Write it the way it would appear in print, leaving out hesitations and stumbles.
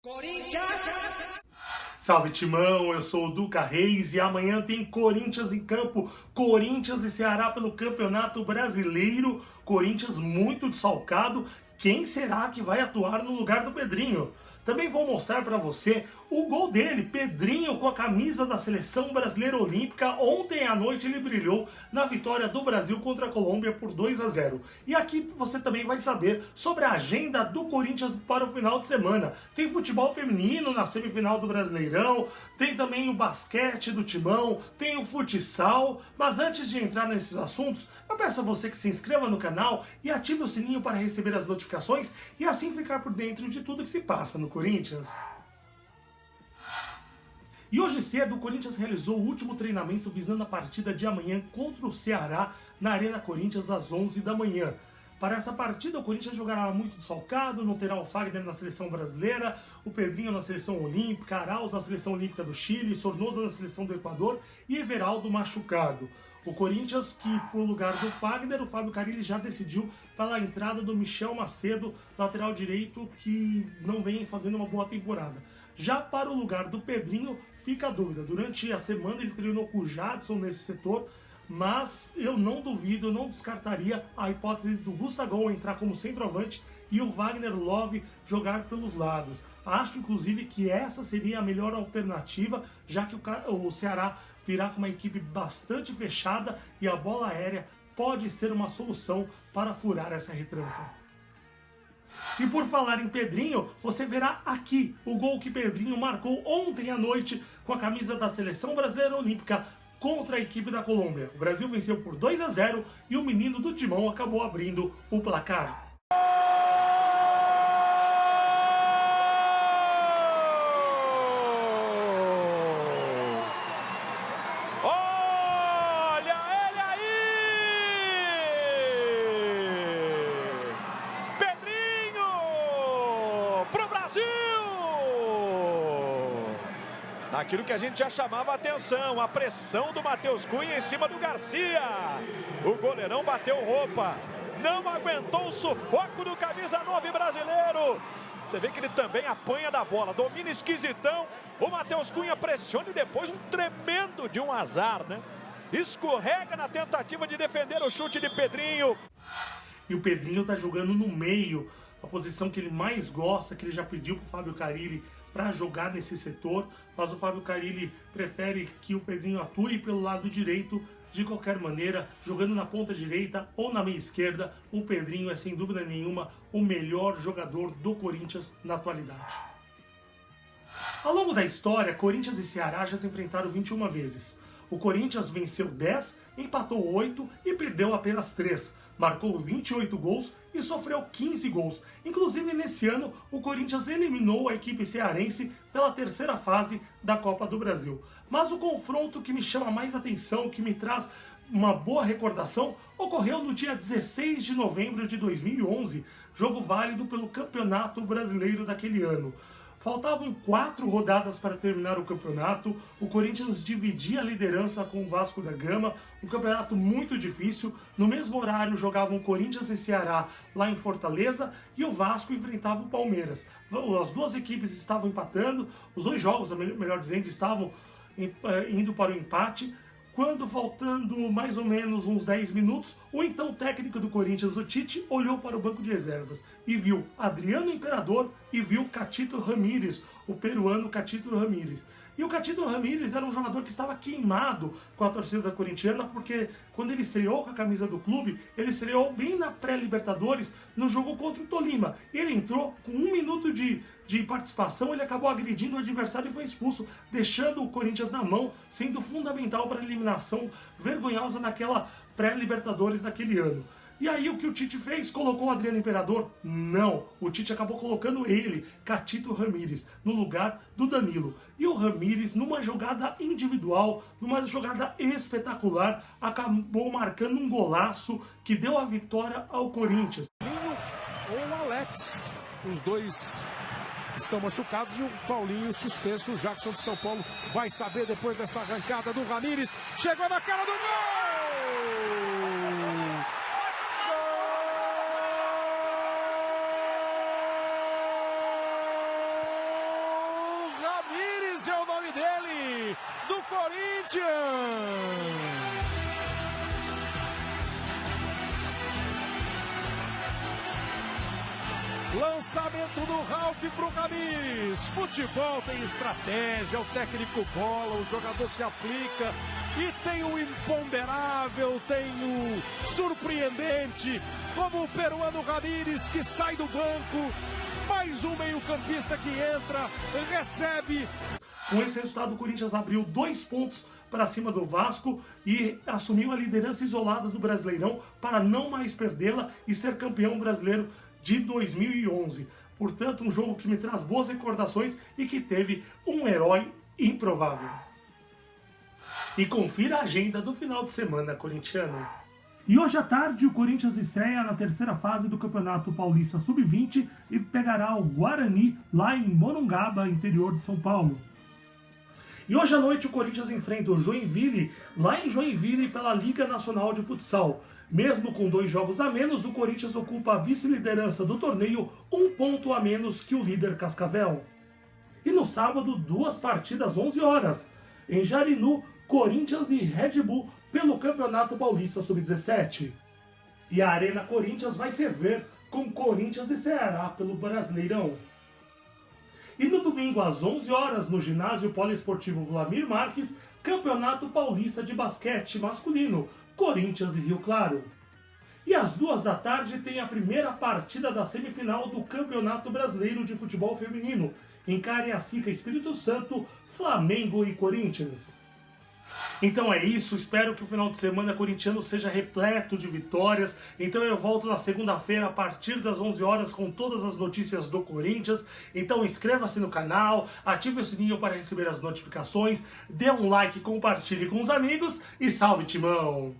Corinthians! Salve Timão, eu sou o Duca Reis e amanhã tem Corinthians em campo, Corinthians e Ceará pelo Campeonato Brasileiro, Corinthians muito desfalcado, quem será que vai atuar no lugar do Pedrinho? Também vou mostrar para você o gol dele, Pedrinho com a camisa da Seleção Brasileira Olímpica. Ontem à noite ele brilhou na vitória do Brasil contra a Colômbia por 2-0. E aqui você também vai saber sobre a agenda do Corinthians para o final de semana. Tem futebol feminino na semifinal do Brasileirão, tem também o basquete do Timão, tem o futsal. Mas antes de entrar nesses assuntos, eu peço a você que se inscreva no canal e ative o sininho para receber as notificações e assim ficar por dentro de tudo que se passa no Corinthians. E hoje cedo o Corinthians realizou o último treinamento visando a partida de amanhã contra o Ceará na Arena Corinthians às 11 da manhã. Para essa partida o Corinthians jogará muito desfalcado, não terá o Fagner na seleção brasileira, o Pedrinho na seleção olímpica, Arauz na seleção olímpica do Chile, Sornosa na seleção do Equador e Everaldo machucado. O Corinthians, que por lugar do Fagner, o Fábio Carille já decidiu pela entrada do Michel Macedo, lateral direito, que não vem fazendo uma boa temporada. Já para o lugar do Pedrinho, fica a dúvida. Durante a semana ele treinou com o Jadson nesse setor, mas eu não duvido, eu não descartaria a hipótese do Gustavo entrar como centroavante e o Wagner Love jogar pelos lados. Acho, inclusive, que essa seria a melhor alternativa, já que o Ceará virá com uma equipe bastante fechada e a bola aérea pode ser uma solução para furar essa retranca. E por falar em Pedrinho, você verá aqui o gol que Pedrinho marcou ontem à noite com a camisa da Seleção Brasileira Olímpica contra a equipe da Colômbia. O Brasil venceu por 2-0 e o menino do Timão acabou abrindo o placar. Aquilo que a gente já chamava a atenção, a pressão do Matheus Cunha em cima do Garcia. O goleirão bateu roupa, não aguentou o sufoco do camisa 9 brasileiro. Você vê que ele também apanha da bola, domina esquisitão. O Matheus Cunha pressiona e depois um tremendo de um azar, né? Escorrega na tentativa de defender o chute de Pedrinho. E o Pedrinho tá jogando no meio, a posição que ele mais gosta, que ele já pediu pro Fábio Carille para jogar nesse setor, mas o Fábio Carille prefere que o Pedrinho atue pelo lado direito. De qualquer maneira, jogando na ponta direita ou na meia esquerda, o Pedrinho é sem dúvida nenhuma o melhor jogador do Corinthians na atualidade. Ao longo da história, Corinthians e Ceará já se enfrentaram 21 vezes. O Corinthians venceu 10, empatou 8 e perdeu apenas 3. Marcou 28 gols e sofreu 15 gols. Inclusive, nesse ano, o Corinthians eliminou a equipe cearense pela terceira fase da Copa do Brasil. Mas o confronto que me chama mais atenção, que me traz uma boa recordação, ocorreu no dia 16 de novembro de 2011, jogo válido pelo Campeonato Brasileiro daquele ano. Faltavam 4 rodadas para terminar o campeonato, o Corinthians dividia a liderança com o Vasco da Gama, um campeonato muito difícil. No mesmo horário jogavam Corinthians e Ceará lá em Fortaleza e o Vasco enfrentava o Palmeiras. As duas equipes estavam empatando, os dois jogos, melhor dizendo, estavam indo para o empate. Quando, faltando mais ou menos uns 10 minutos, o então técnico do Corinthians, o Tite, olhou para o banco de reservas e viu Adriano Imperador e viu Catito Ramírez, o peruano Catito Ramírez. E o Catito Ramírez era um jogador que estava queimado com a torcida corintiana, porque quando ele estreou com a camisa do clube, ele estreou bem na pré-Libertadores, no jogo contra o Tolima. Ele entrou com 1 minuto de participação, ele acabou agredindo o adversário e foi expulso, deixando o Corinthians na mão, sendo fundamental para a eliminação vergonhosa naquela pré-Libertadores daquele ano. E aí o que o Tite fez? Colocou o Adriano Imperador? Não, o Tite acabou colocando ele, Catito Ramírez, no lugar do Danilo. E o Ramírez, numa jogada individual, numa jogada espetacular, acabou marcando um golaço que deu a vitória ao Corinthians. Ou o Alex, os dois estão machucados e o Paulinho suspenso. O Jackson de São Paulo vai saber depois dessa arrancada do Ramírez. Chegou na cara do gol! é o nome dele, do Corinthians. Lançamento do Ralf pro Ramires. Futebol tem estratégia, o técnico bola, o jogador se aplica. E tem o imponderável, tem o surpreendente, como o peruano Ramires, que sai do banco. Mais um meio-campista que entra, recebe. Com esse resultado, o Corinthians abriu 2 pontos para cima do Vasco e assumiu a liderança isolada do Brasileirão para não mais perdê-la e ser campeão brasileiro de 2011. Portanto, um jogo que me traz boas recordações e que teve um herói improvável. E confira a agenda do final de semana corintiano. E hoje à tarde o Corinthians estreia na terceira fase do Campeonato Paulista Sub-20 e pegará o Guarani lá em Morungaba, interior de São Paulo. E hoje à noite o Corinthians enfrenta o Joinville, lá em Joinville, pela Liga Nacional de Futsal. Mesmo com 2 jogos a menos, o Corinthians ocupa a vice-liderança do torneio, 1 ponto a menos que o líder Cascavel. E no sábado, 2 partidas 11 horas. Em Jarinu, Corinthians e Red Bull pelo Campeonato Paulista Sub-17. E a Arena Corinthians vai ferver com Corinthians e Ceará pelo Brasileirão. E no domingo, às 11 horas, no Ginásio Poliesportivo Vladimir Marques, Campeonato Paulista de Basquete Masculino, Corinthians e Rio Claro. E às 2 da tarde tem a primeira partida da semifinal do Campeonato Brasileiro de Futebol Feminino, em Cariacica, Espírito Santo, Flamengo e Corinthians. Então é isso, espero que o final de semana corintiano seja repleto de vitórias. Então eu volto na segunda-feira a partir das 11 horas com todas as notícias do Corinthians. Então inscreva-se no canal, ative o sininho para receber as notificações, dê um like, compartilhe com os amigos e salve Timão!